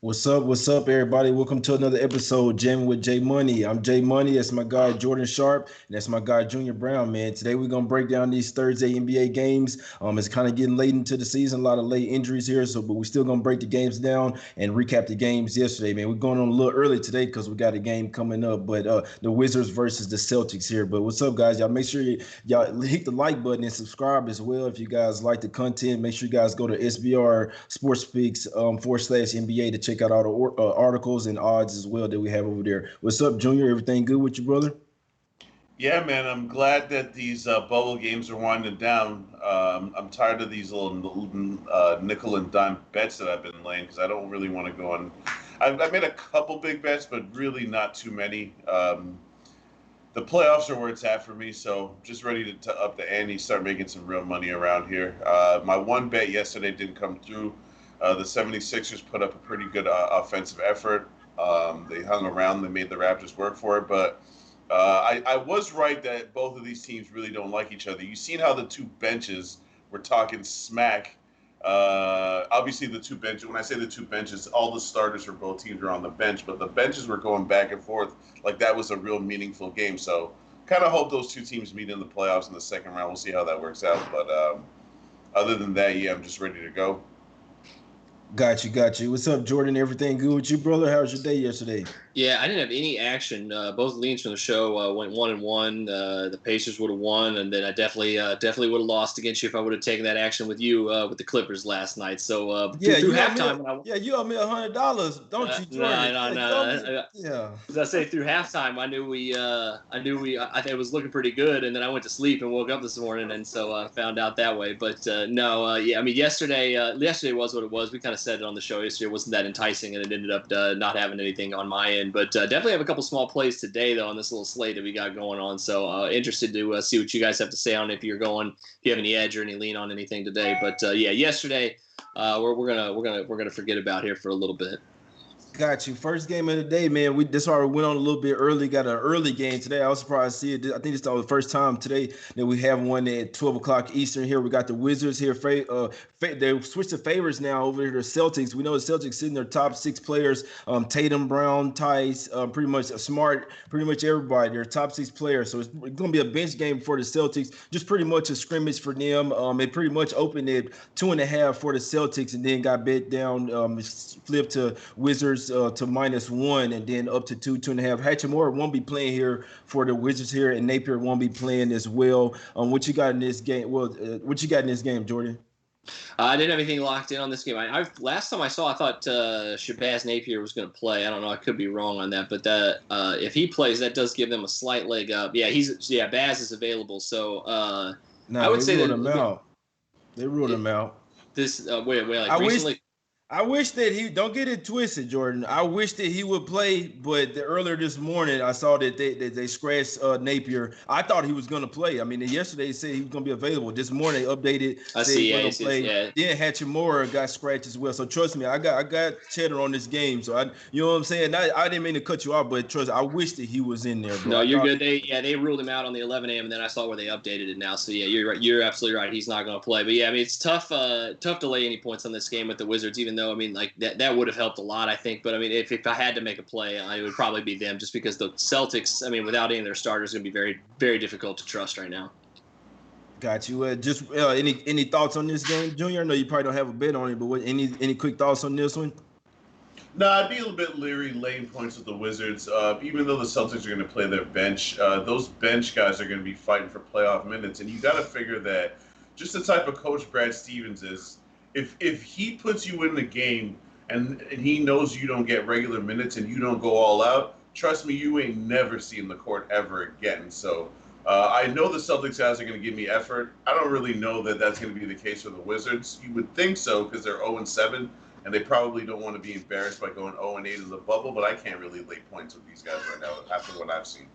What's up, everybody? Welcome to another episode, Jamin with J Money. I'm J Money. That's my guy Jordan Sharp, and that's my guy Junior Browne. Man, today we're gonna break down these Thursday NBA games. It's kind of getting late into the season, a lot of late injuries here, but we're still gonna break the games down and recap the games yesterday. Man, we're going on a little early today because we got a game coming up, but the Wizards versus the Celtics here. But what's up, guys? Y'all make sure y'all hit the like button and subscribe as well if you guys like the content. Make sure you guys go to SBR Sports Speaks /NBA to check out all the articles and odds as well that we have over there. What's up, Junior? Everything good with you, brother? Yeah, man, I'm glad that these bubble games are winding down. I'm tired of these little nickel and dime bets that I've been laying because I don't really want to go on. I made a couple big bets, but really not too many. The playoffs are where it's at for me, so just ready to up the ante, start making some real money around here. My one bet yesterday didn't come through. The 76ers put up a pretty good offensive effort. They hung around, they made the Raptors work for it, but I was right that both of these teams really don't like each other. You've seen how the two benches were talking smack. Obviously, the two benches, when I say the two benches, all the starters for both teams were on the bench, but the benches were going back and forth like that was a real meaningful game. So, kind of hope those two teams meet in the playoffs in the second round. We'll see how that works out. But other than that, yeah, I'm just ready to go. Got you. What's up, Jordan? Everything good with you, brother? How was your day yesterday? Yeah, I didn't have any action. Both leans from the show went 1-1. The Pacers would have won, and then I definitely would have lost against you if I would have taken that action with you with the Clippers last night. So Yeah, through you owe me. halftime, You owe me $100, don't you, Jordan? no, Yeah, you owe me. no. Yeah. As I say, through halftime, I think it was looking pretty good, and then I went to sleep and woke up this morning, and so I found out that way. But no, yeah, I mean, yesterday was what it was. We kind of said it on the show yesterday. It wasn't that enticing, and it ended up not having anything on my end. But definitely have a couple small plays today, though, on this little slate that we got going on. So interested to see what you guys have to say on if you're going, if you have any edge or any lean on anything today. But yeah, yesterday we're gonna forget about here for a little bit. Got you. First game of the day, man. This already went on a little bit early. Got an early game today. I was surprised to see it. I think it's the first time today that we have one at 12 o'clock Eastern here. We got the Wizards here. They switched to favorites now over here to Celtics. We know the Celtics sitting their top six players. Tatum, Browne, Tice, pretty much Smart, pretty much everybody. Their top six players. So it's going to be a bench game for the Celtics. Just pretty much a scrimmage for them. It pretty much opened at 2.5 for the Celtics and then got bet down, flipped to Wizards to -1 and then up to 2.5. Hachimura won't be playing here for the Wizards here, and Napier won't be playing as well. What you got in this game? Well, what you got in this game, Jordan? I didn't have anything locked in on this game. Last time I saw, I thought Shabazz Napier was going to play. I don't know. I could be wrong on that, but that if he plays, that does give them a slight leg up. Yeah, Baz is available. So I would say ruled that him out. They ruled him out. This wait, like I recently. wish I wish that he don't get it twisted, Jordan. I wish that he would play, but earlier this morning I saw that they scratched Napier. I thought he was going to play. I mean, yesterday they said he was going to be available. This morning they updated. I said see. He Yeah, gonna play. yeah. Then Hachimura got scratched as well. So trust me, I got cheddar on this game. So you know what I'm saying. I didn't mean to cut you off, but trust me, I wish that he was in there, bro. No, you're good. They ruled him out on the 11 a.m. and then I saw where they updated it now. So yeah, you're right. You're absolutely right. He's not going to play. But yeah, I mean it's tough to lay any points on this game with the Wizards. Even though I mean like that would have helped a lot, I think. But I mean, if I had to make a play, it would probably be them, just because the Celtics, I mean, without any of their starters, is going to be very, very difficult to trust right now. Got you. Just any thoughts on this game, Junior? I know you probably don't have a bet on it, but any quick thoughts on this one? No, I'd be a little bit leery laying points with the Wizards. Even though the Celtics are going to play their bench, those bench guys are going to be fighting for playoff minutes. And you got to figure that just the type of coach Brad Stevens is, if he puts you in the game and he knows you don't get regular minutes and you don't go all out, trust me, you ain't never seen the court ever again. So I know the Celtics guys are going to give me effort. I don't really know that that's going to be the case for the Wizards. You would think so because they're 0-7, and they probably don't want to be embarrassed by going 0-8 in the bubble, but I can't really lay points with these guys right now after what I've seen.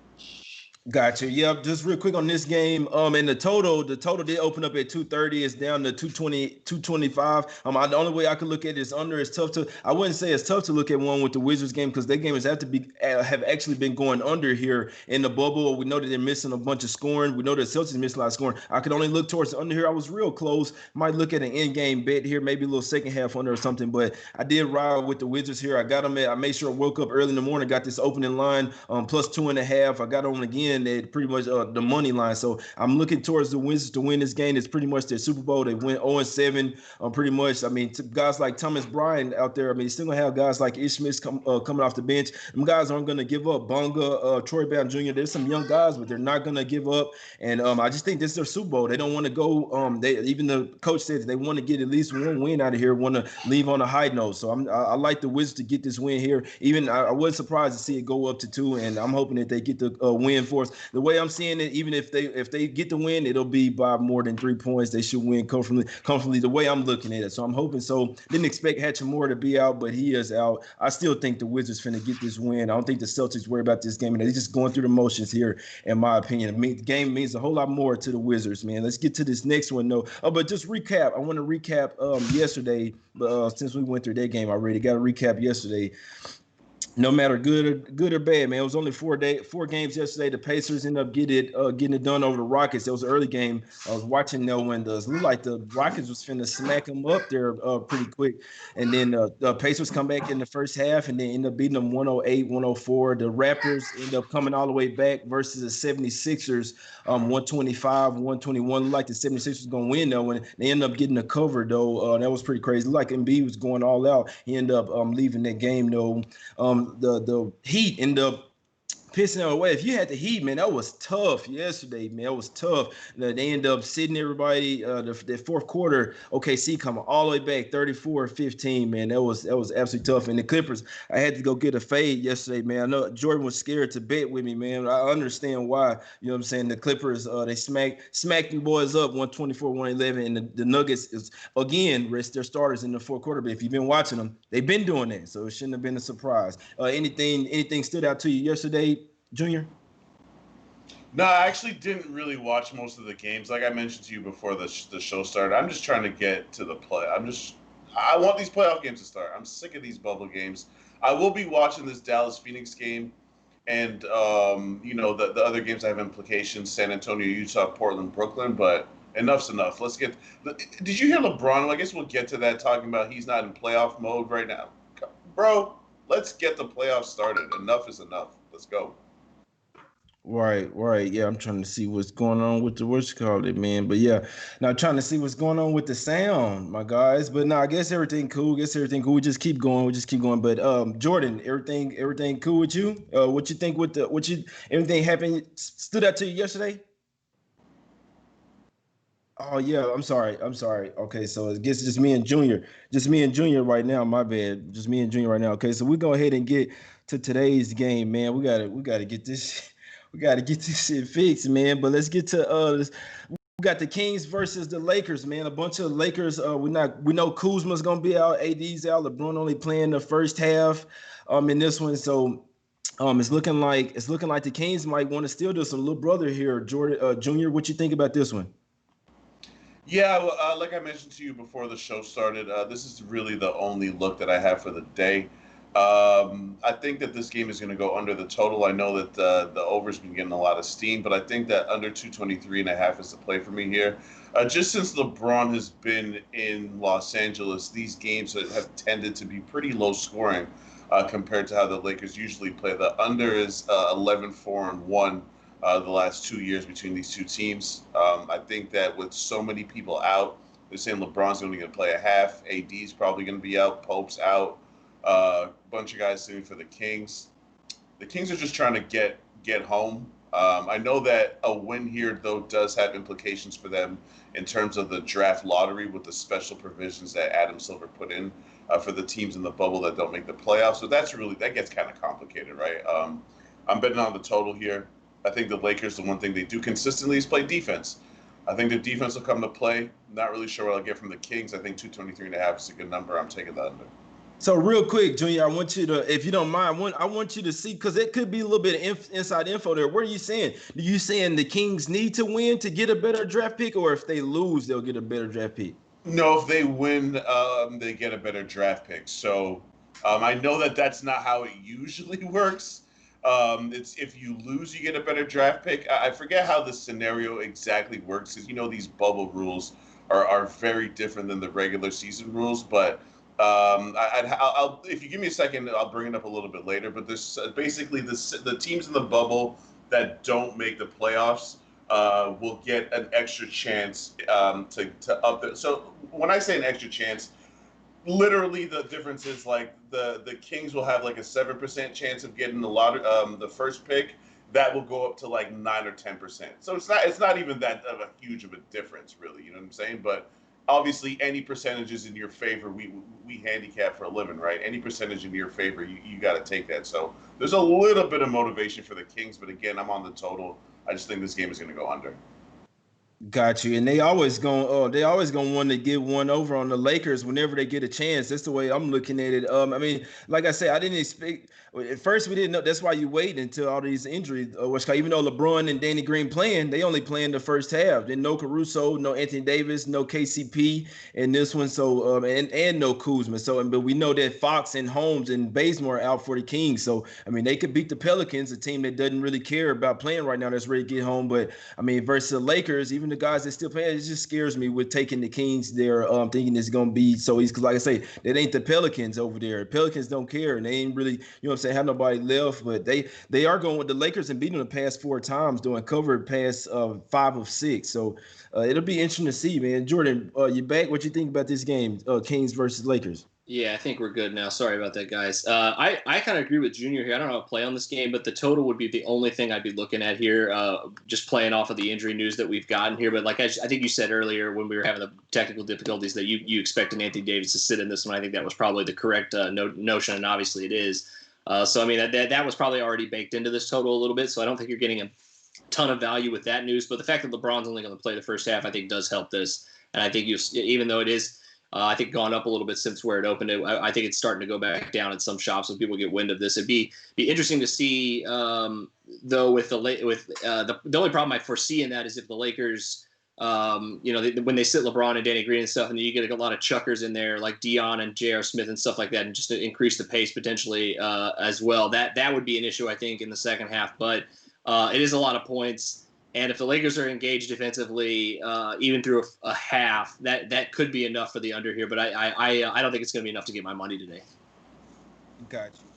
Gotcha. Yep. Just real quick on this game. And the total did open up at 230. It's down to 220, 225. The only way I could look at it is under. It's tough to. I wouldn't say it's tough to look at one with the Wizards game because their game have actually been going under here in the bubble. We know that they're missing a bunch of scoring. We know that Celtics missing a lot of scoring. I could only look towards the under here. I was real close. Might look at an end game bet here, maybe a little second half under or something. But I did ride with the Wizards here. I got them at. I made sure I woke up early in the morning. Got this opening line plus 2.5. I got on again at pretty much the money line. So I'm looking towards the Wizards to win this game. It's pretty much their Super Bowl. They went 0-7 pretty much. I mean, guys like Thomas Bryant out there. I mean, still going to have guys like Ish Smith coming off the bench. Them guys aren't going to give up. Bonga, Troy Brown Jr., there's some young guys, but they're not going to give up. And I just think this is their Super Bowl. They don't want to go. Even the coach said they want to get at least one win out of here, want to leave on a high note. So I like the Wizards to get this win here. Even I was surprised to see it go up to 2, and I'm hoping that they get the win for us. The way I'm seeing it, even if they get the win, it'll be by more than 3 points. They should win comfortably. The way I'm looking at it, so I'm hoping so. Didn't expect Hatchamore to be out, but he is out. I still think the Wizards finna get this win. I don't think the Celtics worry about this game, and they're just going through the motions here, in my opinion. The game means a whole lot more to the Wizards, man. Let's get to this next one, though. But just recap. I want to recap yesterday, since we went through that game already. Got to recap yesterday. No matter good or bad, man. It was only 4 games yesterday. The Pacers ended up getting it done over the Rockets. It was an early game. I was watching that one. It looked like the Rockets was finna smack them up there pretty quick. And then the Pacers come back in the first half and then end up beating them 108-104. The Raptors end up coming all the way back versus the 76ers, 125-121. Looked like the 76ers was gonna win though, and they end up getting a cover though. That was pretty crazy. Looked like Embiid was going all out. He ended up leaving that game though. The Heat end up pissing them away. If you had the Heat, man, that was tough yesterday, man. It was tough. They end up sitting everybody. The fourth quarter, OKC coming all the way back, 34-15, man. That was absolutely tough. And the Clippers, I had to go get a fade yesterday, man. I know Jordan was scared to bet with me, man. I understand why. You know what I'm saying? The Clippers, they smacked the boys up 124-111, and the Nuggets is again rest their starters in the fourth quarter. But if you've been watching them, they've been doing that, so it shouldn't have been a surprise. Anything stood out to you yesterday, Junior? No, I actually didn't really watch most of the games. Like I mentioned to you before the show started, I'm just trying to get to the play. I want these playoff games to start. I'm sick of these bubble games. I will be watching this Dallas-Phoenix game and, the other games that have implications, San Antonio, Utah, Portland, Brooklyn, but enough's enough. Did you hear LeBron? Well, I guess we'll get to that, talking about he's not in playoff mode right now. Bro, let's get the playoffs started. Enough is enough. Let's go. Right. Yeah, I'm trying to see what's going on with man. But yeah, now trying to see what's going on with the sound, my guys. But no, I guess everything cool. We just keep going. But Jordan, everything cool with you? What you think with everything happened stood out to you yesterday? Oh yeah, I'm sorry. Okay, so I guess just me and Junior right now. My bad. Just me and Junior right now. Okay, so we go ahead and get to today's game, man. We gotta get this. We got to get this shit fixed, man. But let's get to we got the Kings versus the Lakers, man. A bunch of Lakers. We know Kuzma's gonna be out, AD's out, LeBron only playing the first half in this one. So it's looking like the Kings might want to still do some little brother here, Jordan Junior. What you think about this one? Yeah, like I mentioned to you before the show started, this is really the only look that I have for the day. I think that this game is going to go under the total. I know that the over's been getting a lot of steam, but I think that under 223.5 is the play for me here. Just since LeBron has been in Los Angeles, these games have tended to be pretty low scoring compared to how the Lakers usually play. The under is 11-4-1 the last 2 years between these two teams. I think that with so many people out, they're saying LeBron's only going to play a half. AD's probably going to be out. Pope's out. Bunch of guys sitting for the Kings. The Kings are just trying to get home. I know that a win here, though, does have implications for them in terms of the draft lottery with the special provisions that Adam Silver put in for the teams in the bubble that don't make the playoffs. So that gets kind of complicated, right? I'm betting on the total here. I think the Lakers, the one thing they do consistently is play defense. I think the defense will come to play. Not really sure what I'll get from the Kings. I think 223.5 is a good number. I'm taking the under. So real quick, Junior, I want you to, if you don't mind, I want you to see because it could be a little bit of inside info there. What are you saying? Are you saying the Kings need to win to get a better draft pick, or if they lose, they'll get a better draft pick? No, if they win, they get a better draft pick. So I know that that's not how it usually works. It's if you lose, you get a better draft pick. I forget how the scenario exactly works because these bubble rules are very different than the regular season rules. But I'll if you give me a second, I'll bring it up a little bit later. But there's basically the teams in the bubble that don't make the playoffs will get an extra chance to up it. So when I say an extra chance, literally the difference is like the Kings will have like a 7% chance of getting the first pick. That will go up to like 9 or 10%. So it's not even that of a huge of a difference, really. You know what I'm saying? But obviously, any percentages in your favor, we handicap for a living, right? Any percentage in your favor, you got to take that. So there's a little bit of motivation for the Kings, but again, I'm on the total. I just think this game is going to go under. Got you. And they always gonna want to get one over on the Lakers whenever they get a chance. That's the way I'm looking at it. I mean, like I said, I didn't expect at first we didn't know. That's why you wait until all these injuries. Even though LeBron and Danny Green playing, they only play in the first half. Then no Caruso, no Anthony Davis, no KCP in this one. So and no Kuzma. So but we know that Fox and Holmes and Bazemore are out for the Kings. So I mean they could beat the Pelicans, a team that doesn't really care about playing right now. That's ready to get home. But I mean versus the Lakers, even the guys that still playing, it just scares me with taking the Kings there, thinking it's gonna be so easy. Because like I say, that ain't the Pelicans over there. Pelicans don't care, and they ain't really, have nobody left. But they are going with the Lakers and beating them the past 4 times, doing covered past 5 of 6. So it'll be interesting to see, man. Jordan, you back? What you think about this game, Kings versus Lakers? Yeah, I think we're good now. Sorry about that, guys. I kind of agree with Junior here. I don't know how to play on this game, but the total would be the only thing I'd be looking at here, just playing off of the injury news that we've gotten here. But like I think you said earlier when we were having the technical difficulties that you expected Anthony Davis to sit in this one. I think that was probably the correct notion, and obviously it is. So, I mean, that was probably already baked into this total a little bit, so I don't think you're getting a ton of value with that news. But the fact that LeBron's only going to play the first half, I think, does help this. And I think even though it is – I think gone up a little bit since where it opened. I think it's starting to go back down at some shops when people get wind of this. It'd be interesting to see, though, with the only problem I foresee in that is if the Lakers, when they sit LeBron and Danny Green and stuff, and you get a lot of chuckers in there like Dion and J.R. Smith and stuff like that, and just to increase the pace potentially as well. That would be an issue, I think, in the second half. But it is a lot of points. And if the Lakers are engaged defensively, even through a half, that could be enough for the under here. But I don't think it's going to be enough to get my money today.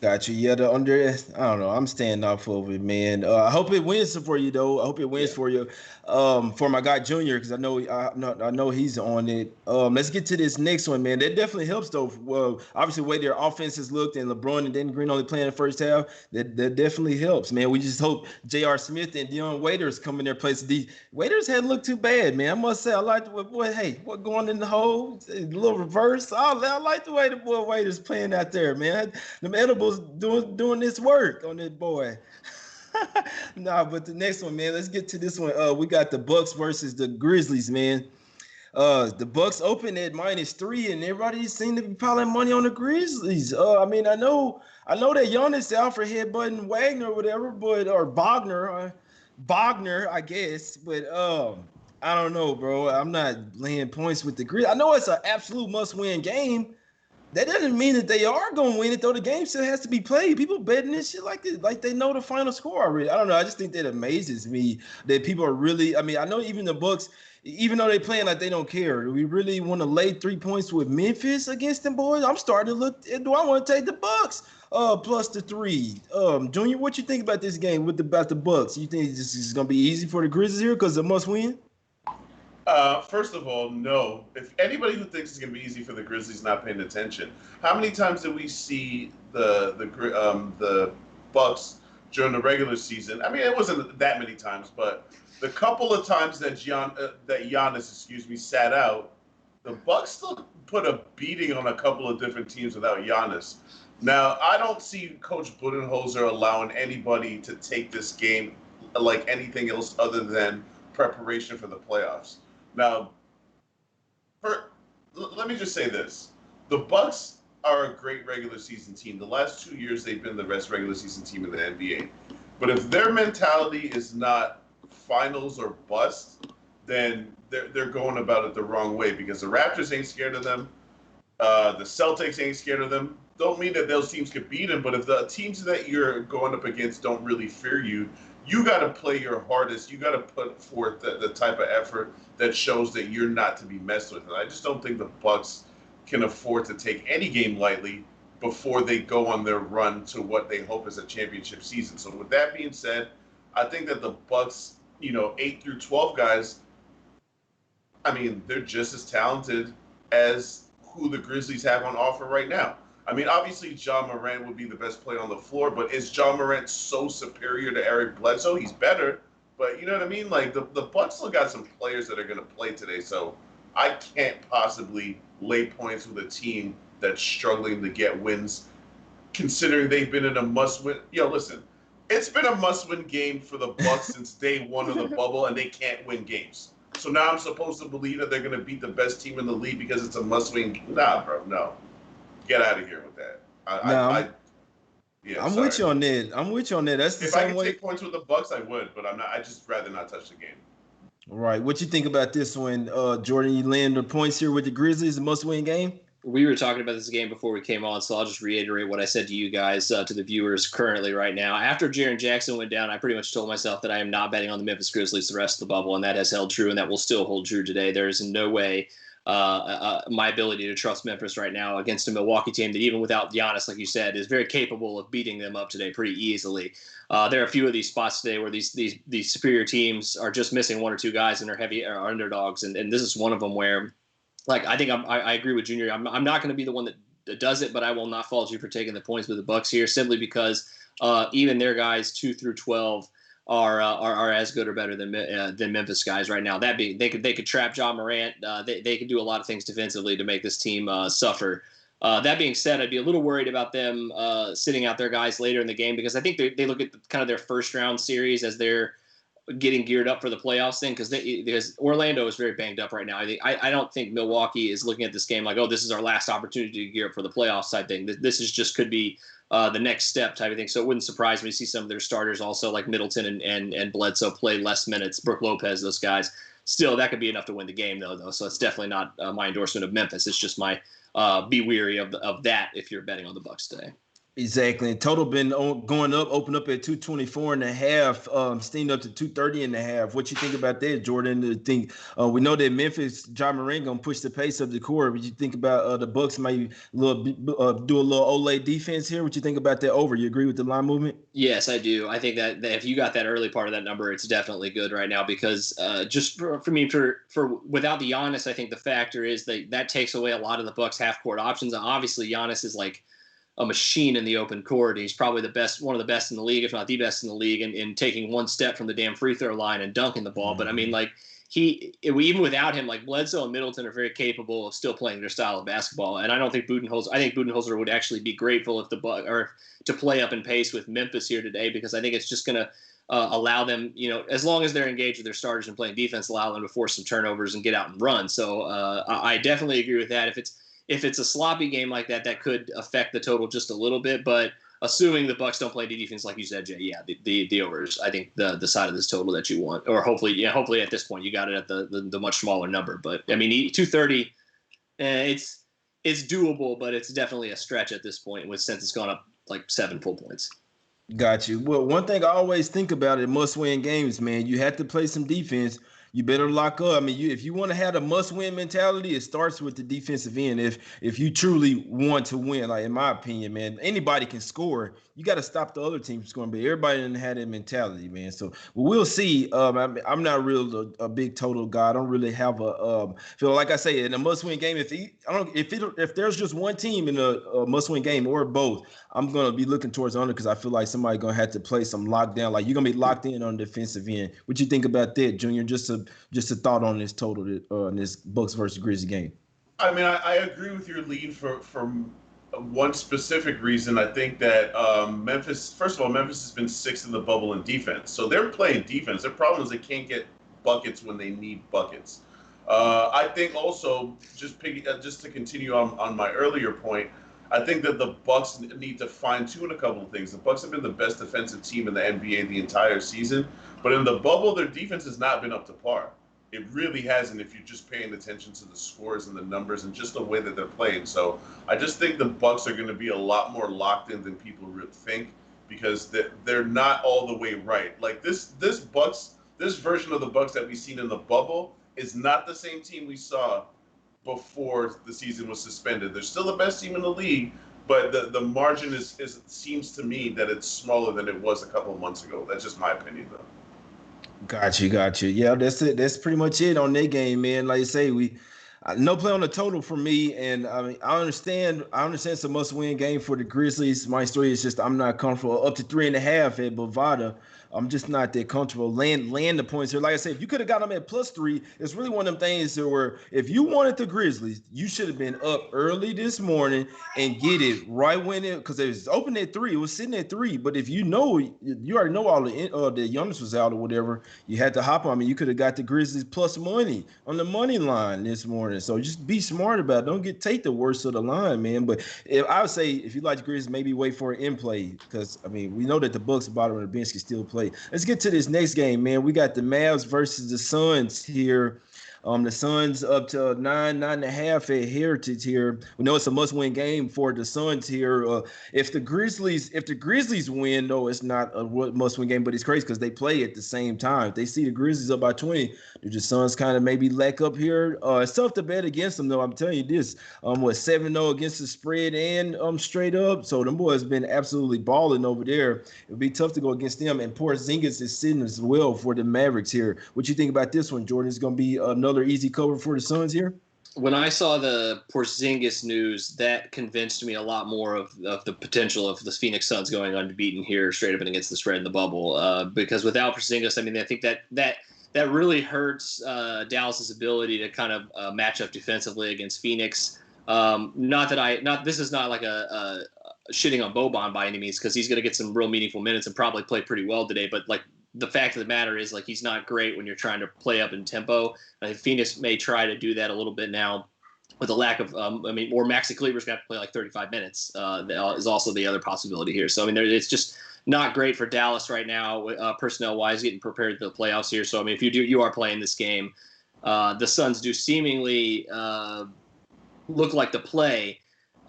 Got you. Yeah, the under. I don't know. I'm staying off of it, man. I hope it wins for you, though. I hope it wins for you. For my guy Junior, because I know he's on it. Let's get to this next one, man. That definitely helps, though. Well, obviously, the way their offenses looked, and LeBron and Danny Green only playing the first half, that definitely helps, man. We just hope J.R. Smith and Dion Waiters come in their place. The Waiters hadn't looked too bad, man. I must say, I like the boy. Hey, what going in the hole? A little reverse. I like the way the boy Waiters playing out there, man. Them edibles doing this work on that boy. Nah, but the next one, man. Let's get to this one. We got the Bucks versus the Grizzlies, man. The Bucks open at -3, and everybody seemed to be piling money on the Grizzlies. I mean, I know that Giannis out for headbutting Wagner or whatever, or Bogner, I guess. But I don't know, bro. I'm not laying points with the Grizzlies. I know it's an absolute must-win game. That doesn't mean that they are going to win it, though. The game still has to be played. People betting this shit like they know the final score already. I don't know. I just think that amazes me that people are really – I mean, I know even the Bucks, even though they're playing like they don't care, do we really want to lay 3 points with Memphis against them boys? I'm starting to look – do I want to take the Bucks plus the 3? Junior, what you think about this game about the Bucks? You think this is going to be easy for the Grizzlies here because it's a must-win? First of all, no. If anybody who thinks it's going to be easy for the Grizzlies not paying attention, how many times did we see the Bucks during the regular season? I mean, it wasn't that many times, but the couple of times that Giannis, sat out, the Bucks still put a beating on a couple of different teams without Giannis. Now, I don't see Coach Budenholzer allowing anybody to take this game like anything else other than preparation for the playoffs. Now, let me just say this. The Bucks are a great regular season team. The last 2 years, they've been the best regular season team in the NBA. But if their mentality is not finals or bust, then they're going about it the wrong way because the Raptors ain't scared of them. The Celtics ain't scared of them. Don't mean that those teams could beat them, but if the teams that you're going up against don't really fear you, you got to play your hardest. You got to put forth the type of effort that shows that you're not to be messed with. And I just don't think the Bucks can afford to take any game lightly before they go on their run to what they hope is a championship season. So with that being said, I think that the Bucks, 8 through 12 guys, I mean, they're just as talented as who the Grizzlies have on offer right now. I mean, obviously, Ja Morant would be the best player on the floor, but is Ja Morant so superior to Eric Bledsoe? He's better, but you know what I mean? Like, the Bucks still got some players that are going to play today, so I can't possibly lay points with a team that's struggling to get wins, considering they've been in a must-win. Listen, it's been a must-win game for the Bucks since day one of the bubble, and they can't win games. So now I'm supposed to believe that they're going to beat the best team in the league because it's a must-win. Nah, bro, no. Get out of here with that. I'm with you on that. I'm with you on that. That's the if same I could way. take points with the Bucks, I would, but I'm not. I just rather not touch the game. Right. What you think about this one, Jordan? You land the points here with the Grizzlies, a must-win game. We were talking about this game before we came on, so I'll just reiterate what I said to you guys, to the viewers currently right now. After Jaren Jackson went down, I pretty much told myself that I am not betting on the Memphis Grizzlies the rest of the bubble, and that has held true, and that will still hold true today. There is in no way my ability to trust Memphis right now against a Milwaukee team that, even without Giannis, like you said, is very capable of beating them up today pretty easily. There are a few of these spots today where these superior teams are just missing one or two guys and are underdogs, and this is one of them where, like, I think I agree with Junior. I'm not going to be the one that does it, but I will not fault you for taking the points with the Bucks here, simply because even their guys 2 through 12 are as good or better than Memphis guys right now. That being, they could trap Ja Morant. They could do a lot of things defensively to make this team suffer. That being said, I'd be a little worried about them sitting out their guys later in the game, because I think they look at kind of their first round series as they're getting geared up for the playoffs thing, because Orlando is very banged up right now. I don't think Milwaukee is looking at this game like, oh, this is our last opportunity to gear up for the playoffs type thing. This is just could be the next step type of thing. So it wouldn't surprise me to see some of their starters also, like Middleton and Bledsoe, play less minutes. Brooke Lopez, those guys. Still, that could be enough to win the game though. So it's definitely not my endorsement of Memphis. It's just my be weary of that if you're betting on the Bucks today. Exactly. And total been going up, open up at 224.5, steamed up to 230.5. What you think about that, Jordan? We know that Memphis, Ja Morant gonna push the pace of the court. What you think about the Bucks might do a little Olay defense here? What you think about that over? You agree with the line movement? Yes, I do. I think that if you got that early part of that number, it's definitely good right now, because just for without the Giannis, I think the factor is that takes away a lot of the Bucks half court options. And obviously, Giannis is like a machine in the open court. He's probably one of the best in the league, if not the best in the league, in taking one step from the damn free throw line and dunking the ball. But I mean, like, even without him, like, Bledsoe and Middleton are very capable of still playing their style of basketball. And I don't think Budenholzer would actually be grateful or to play up in pace with Memphis here today, because I think it's just going to allow them, as long as they're engaged with their starters and playing defense, allow them to force some turnovers and get out and run. So I definitely agree with that. If it's a sloppy game like that, that could affect the total just a little bit. But assuming the Bucks don't play the defense, like you said, Jay, yeah, the overs, I think the side of this total that you want, or hopefully at this point you got it at the much smaller number. But I mean, 230, it's doable, but it's definitely a stretch at this point, since it's gone up like 7 full points. Got you. Well, one thing I always think about in must-win games, man, you have to play some defense. You better lock up. I mean, if you want to have a must-win mentality, it starts with the defensive end. If you truly want to win, like, in my opinion, man, anybody can score. You got to stop the other team from scoring, but everybody doesn't have that mentality, man. So we'll see. I'm not a big total guy. I don't really have feel like I say in a must-win game. If there's just one team in a must-win game or both, I'm gonna be looking towards under, because I feel like somebody's gonna have to play some lockdown. Like, you're gonna be locked in on the defensive end. What you think about that, Junior? Just a thought on this total, in this Bucks versus Grizzlies game. I mean, I agree with your lead for one specific reason. I think that Memphis, first of all, Memphis has been 6th in the bubble in defense. So they're playing defense. Their problem is they can't get buckets when they need buckets. I think also, just to continue on my earlier point, I think that the Bucks need to fine-tune a couple of things. The Bucks have been the best defensive team in the NBA the entire season, but in the bubble, their defense has not been up to par. It really hasn't if you're just paying attention to the scores and the numbers and just the way that they're playing. So I just think the Bucks are going to be a lot more locked in than people really think because they're not all the way right. Like this version of the Bucks that we've seen in the bubble is not the same team we saw before the season was suspended. They're still the best team in the league, but the margin seems to me that it's smaller than it was a couple of months ago. That's just my opinion, though. Got you. Yeah, that's it. That's pretty much it on that game, man. Like I say, no play on the total for me, and I mean I understand it's a must-win game for the Grizzlies. My story is just I'm not comfortable up to 3.5 at Bovada. I'm just not that comfortable laying the points here. Like I said, if you could have got them at +3, it's really one of them things where if you wanted the Grizzlies, you should have been up early this morning and get it right when because it was open at 3. It was sitting at 3. But if you already know all the youngest was out or whatever, you had to hop on. I mean, you could have got the Grizzlies plus money on the money line this morning. So just be smart about it. Don't take the worst of the line, man. But I would say if you like the Grizzlies, maybe wait for an in play because I mean we know that the Bucks bottom of the bench can still play. Let's get to this next game, man. We got the Mavs versus the Suns here. The Suns up to 9.5 at Heritage here. We know it's a must-win game for the Suns here. If the Grizzlies win, though, it's not a must-win game, but it's crazy because they play at the same time. If they see the Grizzlies up by 20, do the Suns kind of maybe lack up here? It's tough to bet against them, though. I'm telling you this. 7-0 against the spread and straight up. So them boys been absolutely balling over there. It would be tough to go against them. And Porzingis is sitting as well for the Mavericks here. What you think about this one, Jordan? It's going to be another easy cover for the Suns here? When I saw the Porzingis news, that convinced me a lot more of the potential of the Phoenix Suns going unbeaten here, straight up and against the spread in the bubble. Because without Porzingis, I mean, I think that really hurts Dallas's ability to kind of match up defensively against Phoenix. This is not like a shitting on Boban by any means because he's going to get some real meaningful minutes and probably play pretty well today. But like the fact of the matter is, like, he's not great when you're trying to play up in tempo. I think Phoenix may try to do that a little bit now with a lack of, or Maxi Kleber's got to play like 35 minutes is also the other possibility here. So, I mean, it's just not great for Dallas right now, personnel-wise, getting prepared for the playoffs here. So, I mean, if you are playing this game, the Suns do seemingly look like the play.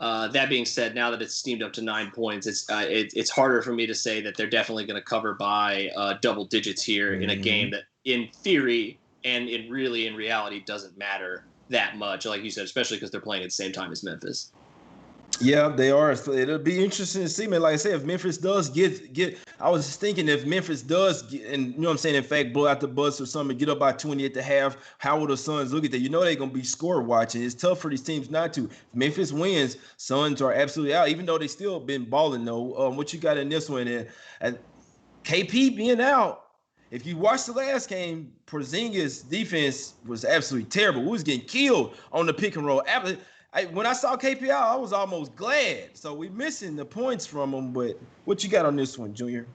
That being said, now that it's steamed up to 9 points, it's harder for me to say that they're definitely going to cover by double digits here in a game that, in theory and in reality, doesn't matter that much. Like you said, especially because they're playing at the same time as Memphis. Yeah, they are. So it'll be interesting to see, man. Like I said, if Memphis does get, I was just thinking if Memphis does get, and you know what I'm saying, in fact, blow out the bus or something, get up by 20 at the half, how will the Suns look at that? You know they're going to be score watching. It's tough for these teams not to. If Memphis wins, Suns are absolutely out, even though they still been balling, though. What you got in this one? And KP being out, if you watch the last game, Porzingis' defense was absolutely terrible. We was getting killed on the pick and roll. When I saw KP out, I was almost glad. So we missing the points from him. But what you got on this one, Junior?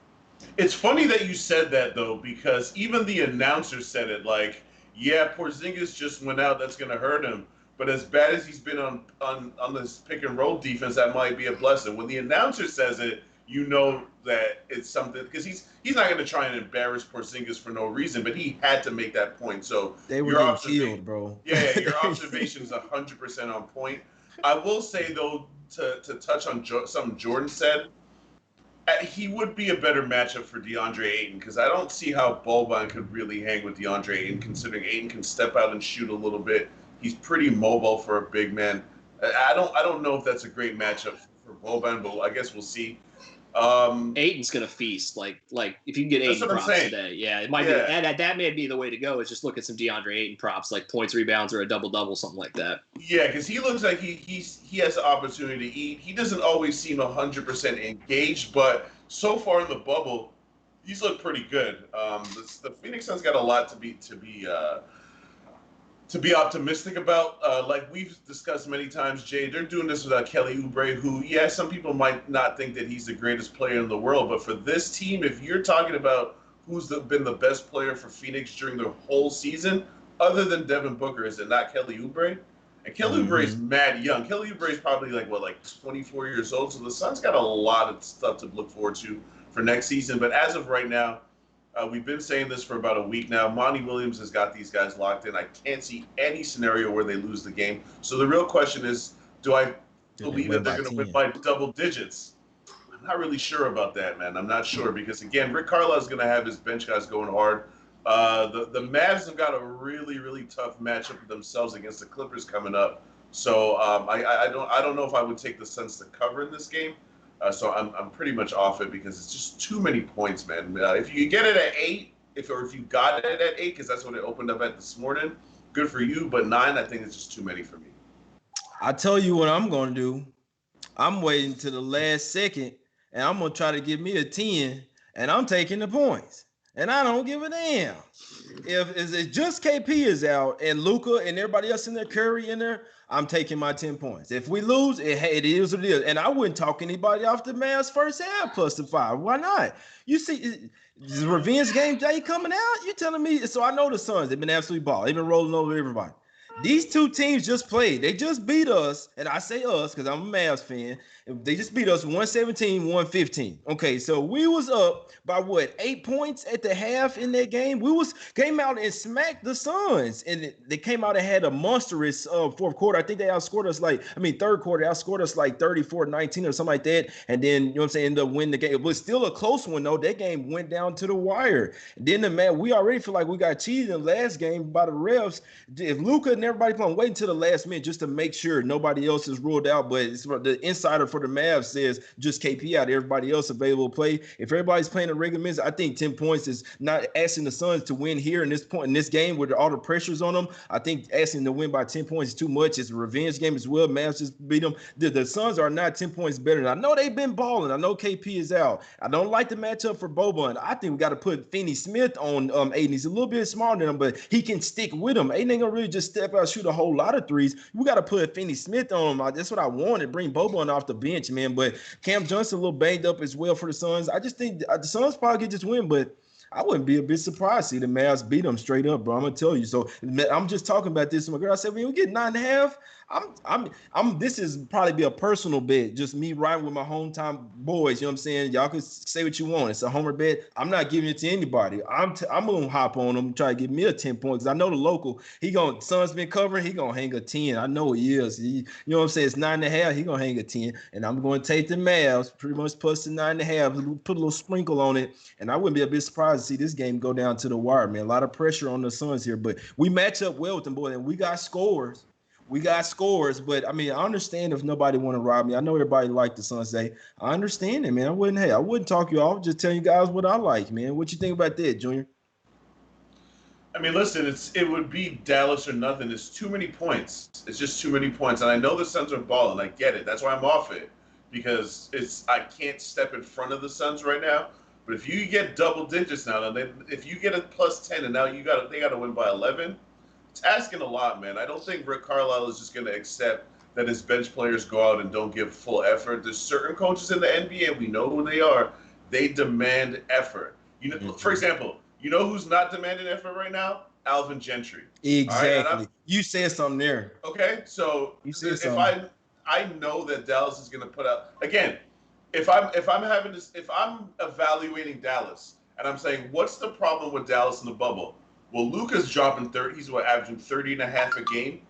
It's funny that you said that, though, because even the announcer said it. Like, yeah, Porzingis just went out. That's going to hurt him. But as bad as he's been on this pick and roll defense, that might be a blessing. When the announcer says it, you know that it's something, because he's not going to try and embarrass Porzingis for no reason, but he had to make that point. So they were getting killed, bro. Yeah, your observation is 100% on point. I will say, though, to touch on something Jordan said, he would be a better matchup for DeAndre Ayton, because I don't see how Boban could really hang with DeAndre Ayton, considering Ayton can step out and shoot a little bit. He's pretty mobile for a big man. I don't know if that's a great matchup for Boban, but I guess we'll see. Ayton's gonna feast. Like if you can get Ayton props today, yeah, it might be. And that may be the way to go. Is just look at some DeAndre Ayton props, like points, rebounds, or a double, something like that. Yeah, because he looks like he has the opportunity to eat. He doesn't always seem 100% engaged, but so far in the bubble, he's looked pretty good. The Phoenix Suns got a lot to be optimistic about. Like we've discussed many times, Jay, they're doing this without Kelly Oubre, who, yeah, some people might not think that he's the greatest player in the world, but for this team, if you're talking about who's been the best player for Phoenix during the whole season, other than Devin Booker, is it not Kelly Oubre? And Kelly Oubre's mad young. Kelly Oubre's probably like 24 years old. So the Suns got a lot of stuff to look forward to for next season. But as of right now, we've been saying this for about a week now. Monty Williams has got these guys locked in. I can't see any scenario where they lose the game. So the real question is, do I believe that they're going to win by double digits? I'm not really sure about that, man. I'm not sure because, again, Rick Carlisle is going to have his bench guys going hard. The Mavs have got a really, really tough matchup themselves against the Clippers coming up. So I don't know if I would take the Suns to cover in this game. So I'm pretty much off it because it's just too many points, man. If you get it at 8, if you got it at 8, because that's what it opened up at this morning, good for you. But 9, I think it's just too many for me. I tell you what I'm going to do. I'm waiting to the last second, and I'm going to try to get me a 10, and I'm taking the points. And I don't give a damn. If it's just KP is out and Luka and everybody else in there, Curry in there, I'm taking my 10 points. If we lose, it is what it is. And I wouldn't talk anybody off the Mavs first half plus the 5. Why not? You see, the revenge game day coming out, you're telling me. So I know the Suns, they've been absolutely ball. They've been rolling over everybody. These two teams just played. They just beat us, and I say us because I'm a Mavs fan. They just beat us 117-115. Okay, so we was up by 8 points at the half in that game. We came out and smacked the Suns, and they came out and had a monstrous fourth quarter. I think they outscored us third quarter, outscored us like 34-19 or something like that. And then, you know what I'm saying, ended up winning the game. It was still a close one, though. That game went down to the wire. And then we already feel like we got cheated in the last game by the refs. If Luka and everybody playing, wait until the last minute just to make sure nobody else is ruled out. But it's the insider for the Mavs says just KP out, everybody else available to play. If everybody's playing the regular minutes, I think 10 points is not asking the Suns to win here in this game with all the pressures on them. I think asking to win by 10 points is too much. It's a revenge game as well. Mavs just beat them. The Suns are not 10 points better. I know they've been balling. I know KP is out. I don't like the matchup for Boban. I think we got to put Finney-Smith on Aiden. He's a little bit smarter than him, but he can stick with him. Aiden ain't gonna really just step out, shoot a whole lot of threes. We got to put Finney-Smith on him. That's what I wanted. Bring Boban off the bench, man. But Cam Johnson a little banged up as well for the Suns. I just think the Suns probably could just win, but I wouldn't be a bit surprised to see the Mavs beat them straight up, bro. I'm gonna tell you. So I'm just talking about this. My girl, I said, when we get 9.5, this is probably be a personal bet, just me riding with my hometown boys. You know what I'm saying? Y'all can say what you want. It's a homer bet. I'm not giving it to anybody. I'm gonna hop on them, try to get me a 10 points. I know the local. Sun's been covering. He gonna hang a 10. I know he is. You know what I'm saying? It's 9.5. He gonna hang a 10, and I'm gonna take the Mavs pretty much plus the 9.5. Put a little sprinkle on it, and I wouldn't be a bit surprised to see this game go down to the wire, man. A lot of pressure on the Suns here, but we match up well with them, boys, and we got scores. But I mean, I understand if nobody want to rob me. I know everybody like the Suns say. I understand it, man. I wouldn't talk you off. Just telling you guys what I like, man. What you think about that, Junior? I mean, listen, it would be Dallas or nothing. It's too many points. It's just too many points. And I know the Suns are balling. I get it. That's why I'm off it. Because I can't step in front of the Suns right now. But if you get double digits now, if you get a plus 10 and now they got to win by 11, it's asking a lot, man. I don't think Rick Carlisle is just going to accept that his bench players go out and don't give full effort. There's certain coaches in the NBA, we know who they are. They demand effort. For example, you know who's not demanding effort right now? Alvin Gentry. Exactly. Right, you said something there. Okay, so if I know that Dallas is going to put out again. If I'm evaluating Dallas and I'm saying what's the problem with Dallas in the bubble? Well, Luka's dropping 30. He's averaging 30.5 a game.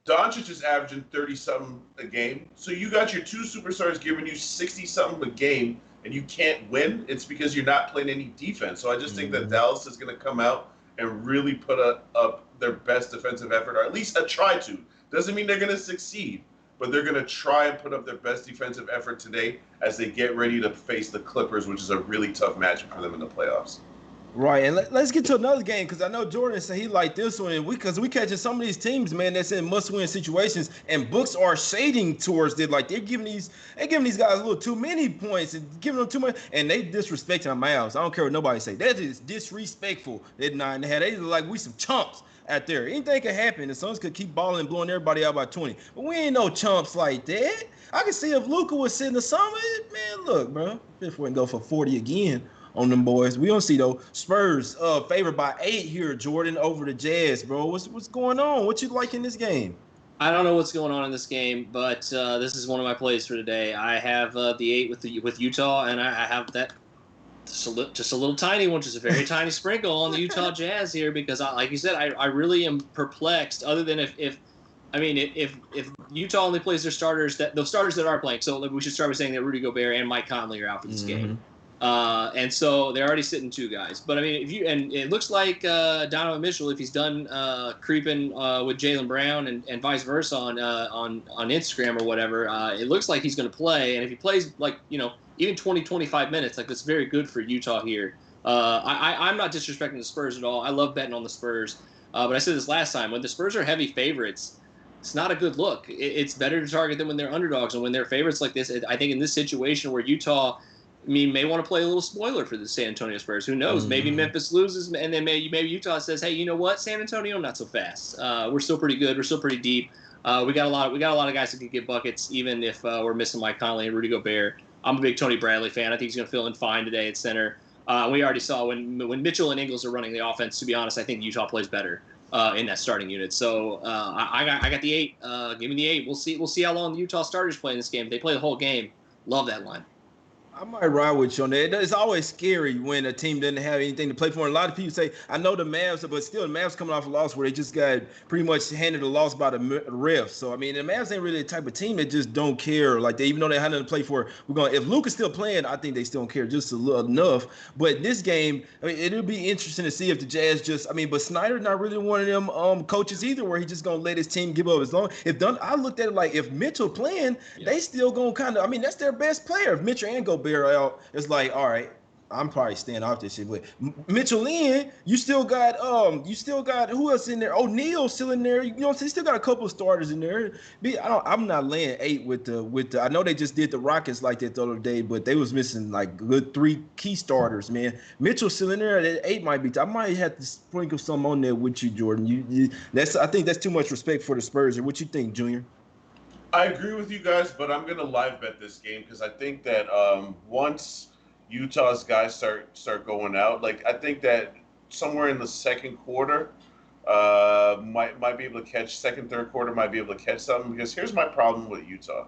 Doncic is averaging 30-something a game. So you got your two superstars giving you 60-something a game, and you can't win. It's because you're not playing any defense. So I just think that Dallas is going to come out and really put up their best defensive effort, or at least a try to. Doesn't mean they're going to succeed, but they're going to try and put up their best defensive effort today as they get ready to face the Clippers, which is a really tough matchup for them in the playoffs. Right, and let's get to another game because I know Jordan said he liked this one, and because we catching some of these teams, man, that's in must-win situations, and books are shading towards it. Like they're giving these guys a little too many points and giving them too much, and they disrespecting our Mavs. I don't care what nobody say. That is disrespectful. They look like we some chumps out there. Anything could happen. The Suns could keep balling and blowing everybody out by 20, but we ain't no chumps like that. I can see if Luka was sitting the summer, man. Look, bro, if we can go for 40 again on them boys. We don't see though. Spurs favored by 8 here, Jordan, over the Jazz, bro. What's going on? What you like in this game? I don't know what's going on in this game, but this is one of my plays for today. I have the 8 with Utah, and I have that just a little tiny one, just a very tiny sprinkle on the Utah Jazz here because, like you said, I really am perplexed. Other than if Utah only plays their starters, the starters that are playing, so we should start by saying that Rudy Gobert and Mike Conley are out for this game. And so they're already sitting 2 guys. But I mean, and it looks like Donovan Mitchell, if he's done creeping with Jaylen Browne and vice versa on Instagram or whatever, it looks like he's going to play. And if he plays even 20, 25 minutes, that's very good for Utah here. I'm not disrespecting the Spurs at all. I love betting on the Spurs. But I said this last time, when the Spurs are heavy favorites, it's not a good look. It's better to target them when they're underdogs, and when they're favorites like this. I think in this situation where Utah, may want to play a little spoiler for the San Antonio Spurs. Who knows? Maybe Memphis loses, and then maybe Utah says, "Hey, you know what? San Antonio, not so fast. We're still pretty good. We're still pretty deep. We got a lot of guys that can get buckets, even if we're missing Mike Conley and Rudy Gobert." I'm a big Tony Bradley fan. I think he's going to fill in fine today at center. We already saw when Mitchell and Ingles are running the offense. To be honest, I think Utah plays better in that starting unit. So I got the 8. Give me the 8. We'll see how long the Utah starters play in this game. If they play the whole game, love that line. I might ride with you on that. It's always scary when a team doesn't have anything to play for. And a lot of people say, I know the Mavs, but still the Mavs coming off a loss where they just got pretty much handed a loss by the refs. So, I mean, the Mavs ain't really the type of team that just don't care. Like, even though they had nothing to play for, if Luka's still playing, I think they still don't care just a little enough. But this game, I mean, it'll be interesting to see if the Jazz but Snyder not really one of them coaches either where he's just going to let his team give up as long. I looked at it like if Mitchell playing, they still going to that's their best player. If Mitchell and Gobert out, it's like, all right, I'm probably staying off this shit. But Mitchell in, you still got who else in there? O'Neal still in there. You know what I'm saying? Still got a couple of starters in there. I'm not laying 8 with the. I know they just did the Rockets like that the other day, but they was missing like good 3 key starters, man. Mitchell still in there. That 8 might be. I might have to sprinkle some on there with you, Jordan. I think that's too much respect for the Spurs. What you think, Junior? I agree with you guys, but I'm going to live bet this game because I think that once Utah's guys start going out, I think that somewhere in the second quarter might be able to catch, second, third quarter might be able to catch something, because here's my problem with Utah.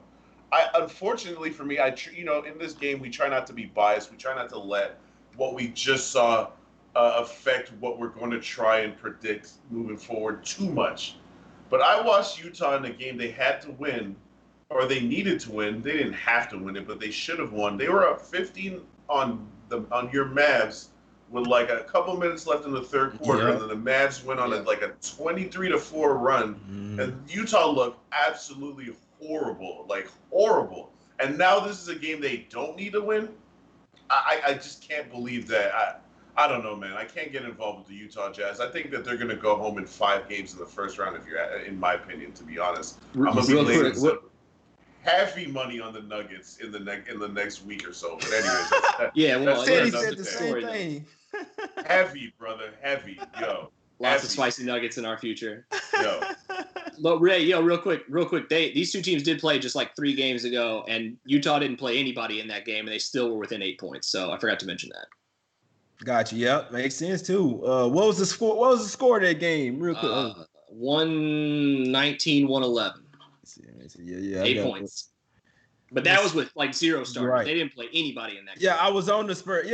Unfortunately for me, in this game, we try not to be biased. We try not to let what we just saw affect what we're going to try and predict moving forward too much. But I watched Utah in the game they had to win, or they needed to win. They didn't have to win it, but they should have won. They were up 15 on your Mavs with a couple minutes left in the third quarter, and then the Mavs went on a 23-4 run, and Utah looked absolutely horrible, horrible. And now this is a game they don't need to win. I just can't believe that. I don't know, man. I can't get involved with the Utah Jazz. I think that they're going to go home in 5 games in the first round, in my opinion, to be honest. I'm going to be laying some heavy money on the Nuggets in the next week or so. But anyways, he said the same thing. Heavy, brother. Heavy. Yo. Lots of spicy Nuggets in our future. Yo. Look, Ray, real quick. These 2 teams did play just 3 games ago, and Utah didn't play anybody in that game, and they still were within 8 points. So I forgot to mention that. Gotcha. Yep, makes sense too. What was the score? What was the score of that game? Real quick. 119-111. Yeah. 8 points. But that was with 0 starters. Right. They didn't play anybody in that game. Yeah, I was on the Spurs.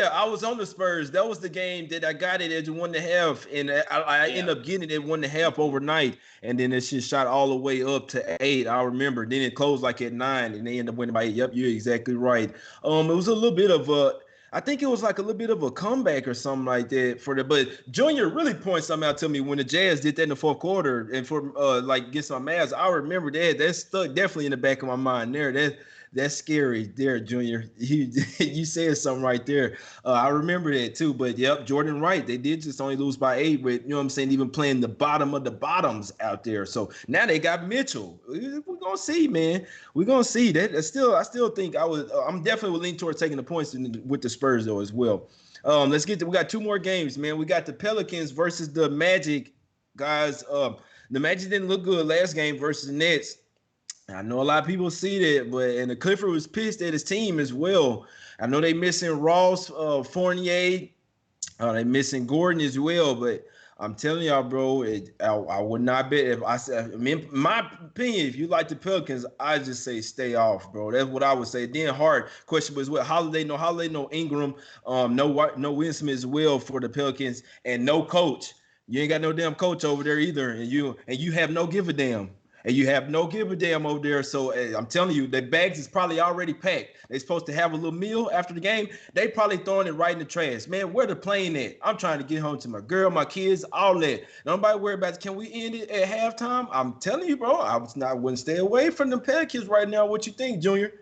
That was the game that I got it at 1.5, and I ended up getting it at 1.5 overnight, and then it just shot all the way up to 8. I remember. Then it closed at 9, and they ended up winning by 8. Yep, you're exactly right. It was a little bit of a. I think it was a little bit of a comeback or something like that but Junior really pointed something out to me when the Jazz did that in the fourth quarter and for against my Mavs. I remember that. That stuck definitely in the back of my mind there. That's scary there, Junior. You said something right there. I remember that too. But yep, Jordan right. They did just only lose by 8 with, you know what I'm saying, even playing the bottom of the bottoms out there. So now they got Mitchell. We're gonna see, man. We're gonna see that. I still think I'm definitely leaning towards taking the points with the Spurs though as well. We got 2 more games, man. We got the Pelicans versus the Magic, guys. The Magic didn't look good last game versus the Nets. I know a lot of people see that, and the Clifford was pissed at his team as well. I know they missing Ross, Fournier, they missing Gordon as well. But I'm telling y'all, bro. I would not bet if I said. I mean, my opinion, if you like the Pelicans, I just say stay off, bro. That's what I would say. Then hard question was what Holiday, no Ingram, no Winston as well for the Pelicans, and no coach. You ain't got no damn coach over there either, and you have no give a damn. And you have no give a damn over there. So I'm telling you, the bags is probably already packed. They're supposed to have a little meal after the game. They probably throwing it right in the trash. Man, where the plane at? I'm trying to get home to my girl, my kids, all that. Nobody worry about it. Can we end it at halftime? I'm telling you, bro, wouldn't stay away from the Pelicans right now. What you think, Junior?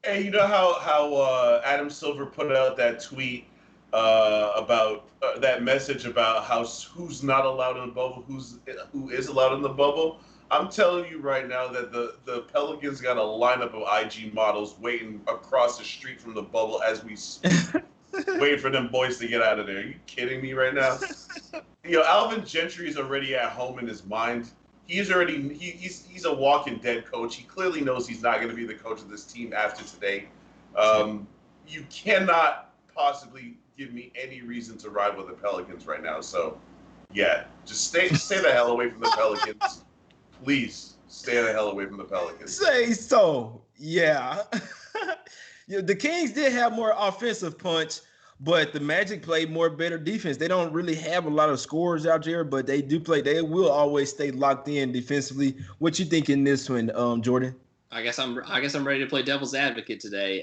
Hey, you know how Adam Silver put out that tweet about that message about who's not allowed in the bubble, who is allowed in the bubble? I'm telling you right now that the Pelicans got a lineup of IG models waiting across the street from the bubble as we speak, waiting for them boys to get out of there. Are you kidding me right now? Alvin Gentry is already at home in his mind. He's a walking dead coach. He clearly knows he's not going to be the coach of this team after today. You cannot possibly give me any reason to ride with the Pelicans right now. So, yeah, just stay the hell away from the Pelicans. Please stay the hell away from the Pelicans. Say so. Yeah. The Kings did have more offensive punch, but the Magic played more better defense. They don't really have a lot of scorers out there, but they do play. They will always stay locked in defensively. What you think in this one, Jordan? I guess I'm ready to play devil's advocate today.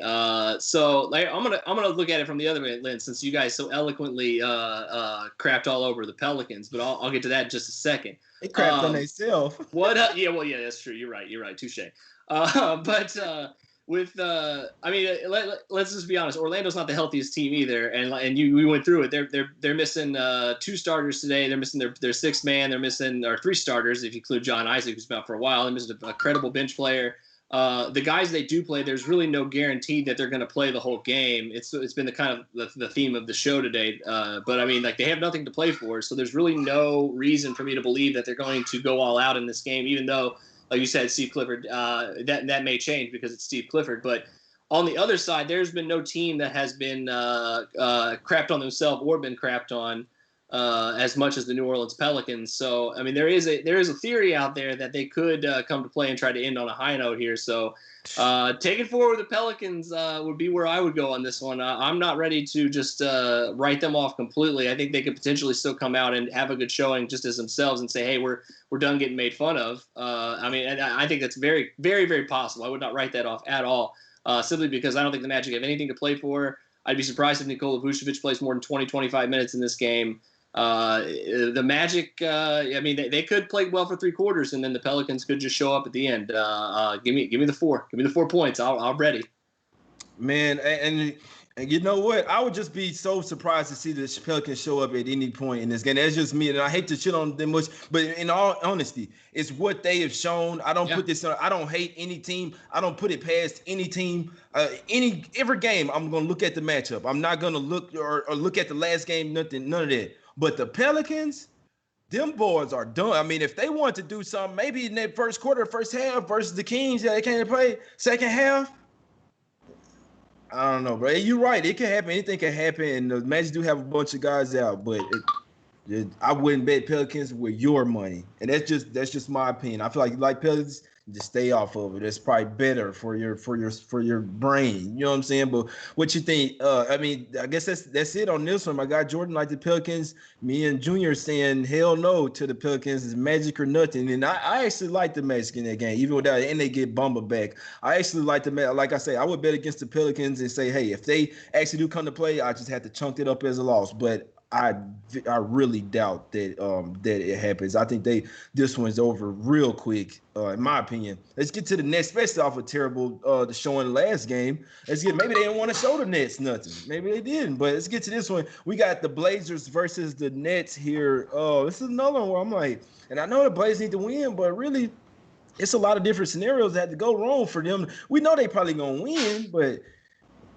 So I'm gonna look at it from the other way, Lynn, since you guys so eloquently crapped all over the Pelicans, but I'll get to that in just a second. They crapped on themselves. What? Yeah, that's true. You're right. Touche. Let's just be honest. Orlando's not the healthiest team either, and we went through it. They're missing 2 starters today. They're missing their 6th man. They're missing 3 starters if you include John Isaac, who's been out for a while. They're missing a credible bench player. The guys they do play, there's really no guarantee that they're going to play the whole game. It's been the kind of the theme of the show today. But I mean, they have nothing to play for, so there's really no reason for me to believe that they're going to go all out in this game. Even though, like you said, Steve Clifford, that may change because it's Steve Clifford. But on the other side, there's been no team that has been crapped on themselves or been crapped on as much as the New Orleans Pelicans. So, I mean, there is a theory out there that they could come to play and try to end on a high note here. So, taking forward the Pelicans would be where I would go on this one. I'm not ready to just write them off completely. I think they could potentially still come out and have a good showing just as themselves and say, hey, we're done getting made fun of. And I think that's very, very, very possible. I would not write that off at all, simply because I don't think the Magic have anything to play for. I'd be surprised if Nikola Vucevic plays more than 20, 25 minutes in this game. The Magic, they could play well for 3 quarters, and then the Pelicans could just show up at the end. Give me the 4. Give me the 4 points. I'm ready. Man, and you know what? I would just be so surprised to see the Pelicans show up at any point in this game. That's just me, and I hate to shit on them much, but in all honesty, it's what they have shown. I don't put this on. I don't hate any team. I don't put it past any team. Every game, I'm gonna look at the matchup. I'm not gonna look or look at the last game. None of that. But the Pelicans, them boys are done. I mean, if they want to do something, maybe in that first quarter, first half versus the Kings, they can't play second half. I don't know, bro. You're right. It can happen. Anything can happen. And the Magic do have a bunch of guys out, but I wouldn't bet Pelicans with your money. And that's just my opinion. I feel like Pelicans, just stay off of it. It's probably better for your brain. You know what I'm saying? But what you think? I guess that's it on this one. My guy Jordan like the Pelicans. Me and Junior saying hell no to the Pelicans. It's Magic or nothing. And I actually like the Magic in that game, even without and they get Bumba back. I actually like the like I say, I would bet against the Pelicans and say, hey, if they actually do come to play, I just have to chunk it up as a loss. But I really doubt that that it happens. I think this one's over real quick, in my opinion. Let's get to the Nets, especially off a terrible the showing last game. Maybe they didn't want to show the Nets nothing. Maybe they didn't. But let's get to this one. We got the Blazers versus the Nets here. This is another one where I'm like, and I know the Blazers need to win, but really, it's a lot of different scenarios that had to go wrong for them. We know they probably gonna win, but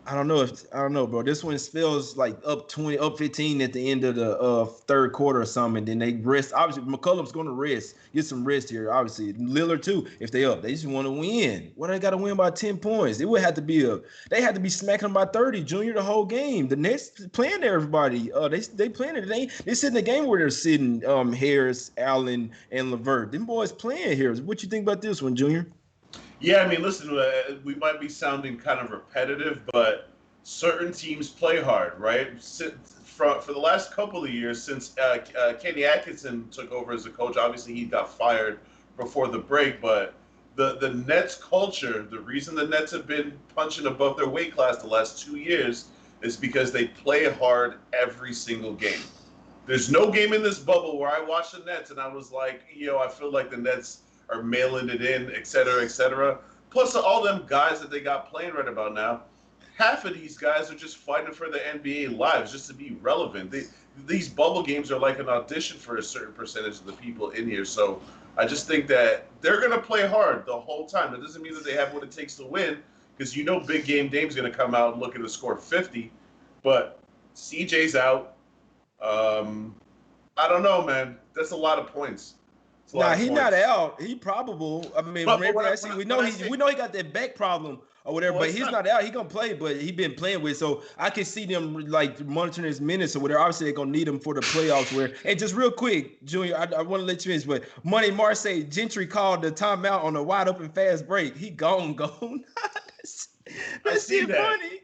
I don't know, bro. This one feels like up 20, up 15 at the end of the third quarter or something. And then they rest. Obviously, McCollum's going to rest, get some rest here. Obviously, Lillard too. If they up, they just want to win. What they got to win by 10 points? It would have to be They had to be smacking them by 30, Junior, the whole game. The Nets playing there, everybody. They playing it. They sit in the game where they're sitting. Harris, Allen, and LeVert. Them boys playing here. What you think about this one, Junior? Yeah, I mean, listen, we might be sounding kind of repetitive, but certain teams play hard, right? For the last couple of years, since Kenny Atkinson took over as a coach, obviously he got fired before the break, but the Nets culture, the reason the Nets have been punching above their weight class the last 2 years is because they play hard every single game. There's no game in this bubble where I watched the Nets and I was like, I feel like the Nets are mailing it in, et cetera, et cetera. Plus, all them guys that they got playing right about now, half of these guys are just fighting for the NBA lives just to be relevant. These bubble games are like an audition for a certain percentage of the people in here. So I just think that they're going to play hard the whole time. That doesn't mean that they have what it takes to win, because Big Game Dame's going to come out looking to score 50. But CJ's out. I don't know, man. That's a lot of points. Nah, he's not out. He probable. I mean, we know he got that back problem or whatever, but he's not out. He gonna play, but he been playing with. So I can see them like monitoring his minutes or whatever. Obviously, they're gonna need him for the playoffs. And just real quick, Junior, I want to let you finish, but Money Marseille Gentry called the timeout on a wide open fast break. He gone. That's it, funny.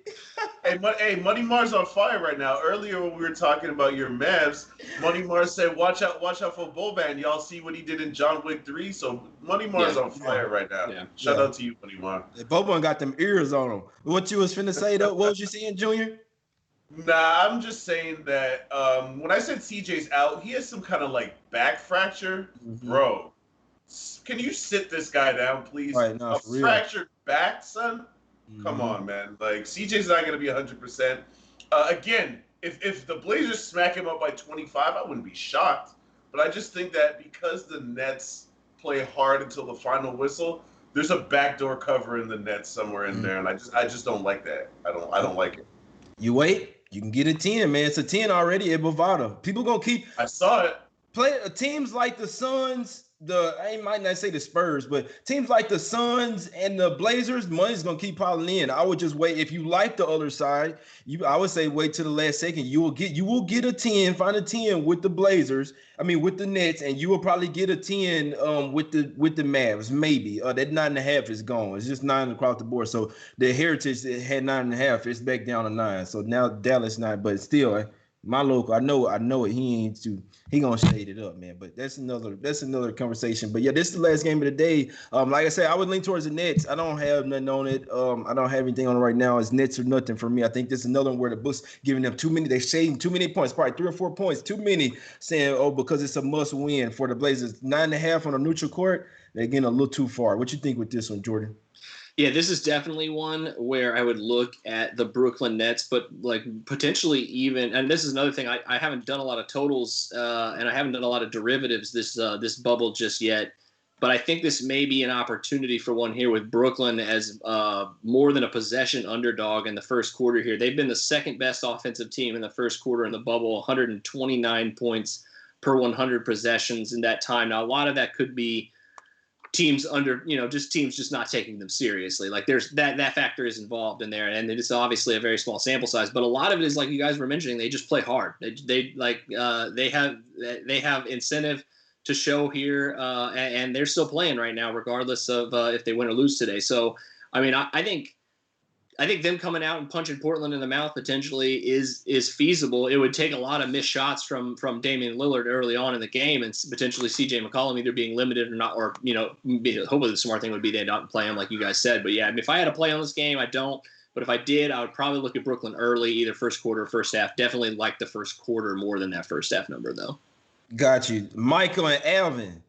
Hey, Money Mars on fire right now. Earlier when we were talking about your Mavs, Money Mars said, "Watch out for Boban." Y'all see what he did in John Wick 3. So Money Mars on fire right now. Yeah. Shout out to you, Money Mars. Boban got them ears on him. What you was finna say though? What was you saying, Junior? Nah, I'm just saying that when I said CJ's out, he has some kind of like back fracture, bro. Can you sit this guy down, please? Right, no, a fractured back, son. Come on, man. Like, CJ's not going to be 100%. Again, if the Blazers smack him up by 25, I wouldn't be shocked. But I just think that because the Nets play hard until the final whistle, there's a backdoor cover in the Nets somewhere in there, and I just don't like that. I don't like it. You wait, you can get a 10, man. It's a 10 already at Bovada. People gonna keep. I saw it. Play teams like the Suns. I might not say the Spurs, but teams like the Suns and the Blazers, money's gonna keep piling in. I would just wait. If you like the other side, I would say wait till the last second. You will get a 10, find a 10 with the Blazers. I mean with the Nets, and you will probably get a 10 with the Mavs, maybe. That 9.5 is gone. It's just 9 across the board. So the Heritage had 9.5, it's back down to 9. So now Dallas 9, but still. My local, I know it. He gonna shade it up, man. But that's another conversation. But yeah, this is the last game of the day. Like I said, I would lean towards the Nets. I don't have nothing on it. I don't have anything on it right now. It's Nets or nothing for me. I think this is another one where the books giving them too many. They shading too many points, probably 3 or 4 points, too many. Saying because it's a must win for the Blazers. 9.5 on a neutral court. They're getting a little too far. What you think with this one, Jordan? Yeah, this is definitely one where I would look at the Brooklyn Nets, but like potentially even, and this is another thing, I haven't done a lot of totals and I haven't done a lot of derivatives this bubble just yet, but I think this may be an opportunity for one here with Brooklyn as more than a possession underdog in the first quarter here. They've been the second best offensive team in the first quarter in the bubble, 129 points per 100 possessions in that time. Now, a lot of that could be teams just not taking them seriously. Like there's that factor is involved in there, and it's obviously a very small sample size. But a lot of it is like you guys were mentioning, they just play hard. They have incentive to show here, and they're still playing right now, regardless of if they win or lose today. So I mean, I think them coming out and punching Portland in the mouth potentially is feasible. It would take a lot of missed shots from Damian Lillard early on in the game, and potentially CJ McCollum either being limited or not, or hopefully the smart thing would be they not play him like you guys said. But yeah, I mean, if I had to play on this game, I don't. But if I did, I would probably look at Brooklyn early, either first quarter or first half. Definitely like the first quarter more than that first half number though. Got you, Michael and Alvin.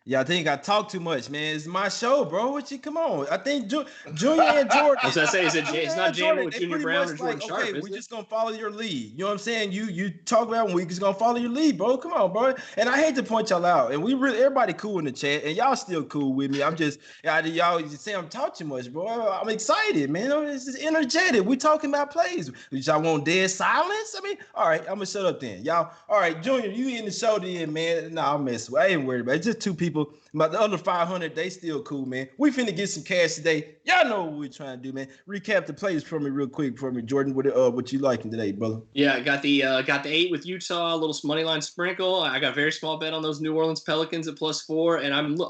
Yeah, I think I talk too much, man. It's my show, bro. Come on. I think Junior and Jordan. As I say, it's not jamming with They Junior pretty Browne much or Jordan like, Sharp, okay, is we're it? just gonna follow your lead. You know what I'm saying? You talk about we just gonna follow your lead, bro. Come on, bro. And I hate to point y'all out. And we really everybody cool in the chat, and y'all still cool with me. I'm just y'all just say I'm talking too much, bro. I'm excited, man. It's just energetic. We talking about plays. Y'all want dead silence? I mean, all right, I'm gonna shut up then. Y'all, all right, Junior, you in the show then, man. Nah, I'm messing with. I ain't worried about it. It's just two people. About the other 500, they still cool, man. We finna get some cash today. Y'all know what we're trying to do, man. Recap the plays for me real quick for me, Jordan. What you liking today, brother? Yeah, I got the 8 with Utah, a little money line sprinkle. I got a very small bet on those New Orleans Pelicans at +4, and I'm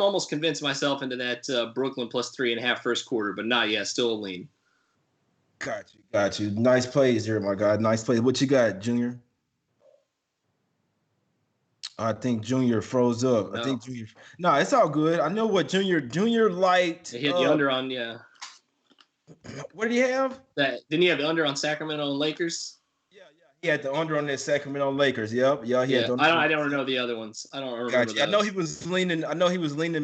almost convinced myself into that Brooklyn +3.5 first quarter, but not yet. Still a lean. Got you. Nice plays there, my God. Nice plays. What you got, Junior? I think Junior froze up. No. I think Junior. No, it's all good. I know what Junior liked. He had the under on, yeah. What did he have? Didn't he have the under on Sacramento and Lakers? He had the under on that Sacramento Lakers. Yep. Yeah. He had the under. I don't know the other ones. I don't remember those. I know he was leaning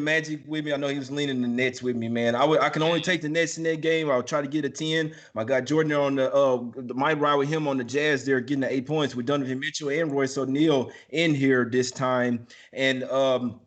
Magic with me. I know he was leaning the Nets with me, man. I can only take the Nets in that game. I'll try to get a 10. My guy Jordan on the might ride with him on the Jazz there, getting the 8 points with Donovan Mitchell and Royce O'Neal in here this time. And I'm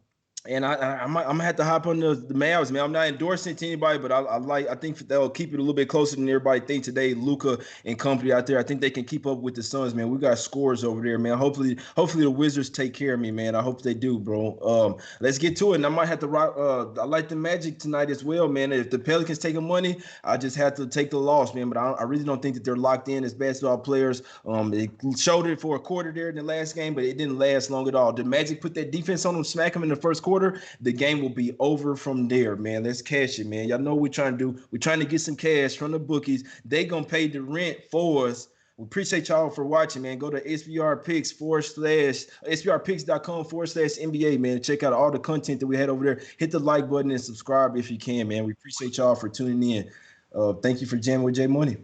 gonna have to hop on the Mavs, man. I'm not endorsing it to anybody, but I think they'll keep it a little bit closer than everybody think today. Luka and company out there, I think they can keep up with the Suns, man. We got scores over there, man. Hopefully the Wizards take care of me, man. I hope they do, bro. Let's get to it. And I might have to rock. I like the Magic tonight as well, man. If the Pelicans taking money, I just have to take the loss, man. But I really don't think that they're locked in as basketball players. They showed it for a quarter there in the last game, but it didn't last long at all. The Magic put that defense on them, smack them in the first quarter. The game will be over from there, man. Let's cash it, man. Y'all know what we're trying to do. We're trying to get some cash from the bookies. They gonna pay the rent for us. We appreciate y'all for watching, man. Go to SBRpicks.com/NBA, man. Check out all the content that we had over there. Hit the like button and subscribe if you can, man. We appreciate y'all for tuning in. Thank you for jamming with J Money.